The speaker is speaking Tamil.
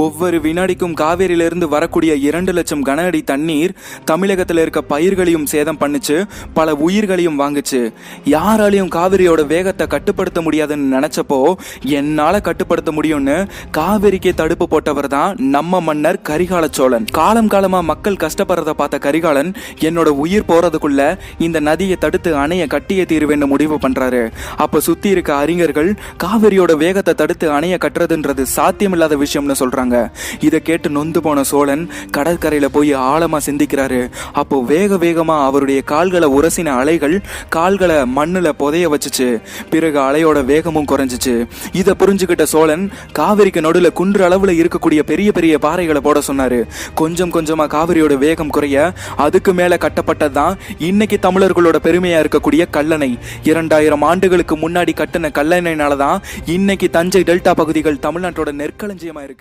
ஒவ்வொரு வினாடிக்கும் காவேரியிலிருந்து வரக்கூடிய 2 லட்சம் கன அடி தண்ணீர் தமிழகத்தில் இருக்க பயிர்களையும் சேதம் பண்ணுச்சு, பல உயிர்களையும் வாங்குச்சு. யாராலையும் காவிரியோட வேகத்தை கட்டுப்படுத்த முடியாதுன்னு நினைச்சப்போ என்னால கட்டுப்படுத்த முடியும்னு காவிரிக்கே தடுப்பு போட்டவர் தான் நம்ம மன்னர் கரிகால சோழன். காலம் காலமா மக்கள் கஷ்டப்படுறத பார்த்த கரிகாலன் என்னோட உயிர் போறதுக்குள்ள இந்த நதியை தடுத்து அணைய கட்டிய தீர்வேன்னு முடிவு பண்றாரு. அப்ப சுத்தி இருக்க அறிஞர்கள் காவிரியோட வேகத்தை தடுத்து அணைய கட்டுறதுன்றது சாத்தியமில்லாத விஷயம்னு சொல்றாங்க. இதை கேட்டு நொந்து போன சோழன் கடற்கரையில போய் ஆழமா சிந்திக்கிறாரு. அப்போ வேக வேகமா அவருடைய கால்களை உரசின அலைகள் கால்களை மண்ணுல புதைய வச்சுச்சு. பிறகு அலையோட வேகமும் குறைஞ்சிச்சு. இதை புரிஞ்சுக்கிட்ட சோழன் காவிரிக்கு நடுவுல குன்று அளவுல இருக்கக்கூடிய பெரிய பெரிய பாறைகளை போட சொன்னாரு. கொஞ்சம் கொஞ்சமா காவிரியோட வேகம் குறைய அதுக்கு மேல கட்டப்பட்டதுதான் இன்னைக்கு தமிழர்களோட பெருமையா இருக்கக்கூடிய கல்லணை. 2000 ஆண்டுகளுக்கு முன்னாடி கட்டின கல்லணைனாலதான் இன்னைக்கு தஞ்சை டெல்டா பகுதிகள் தமிழ்நாட்டோட நெற்களஞ்சியமா இருக்கு.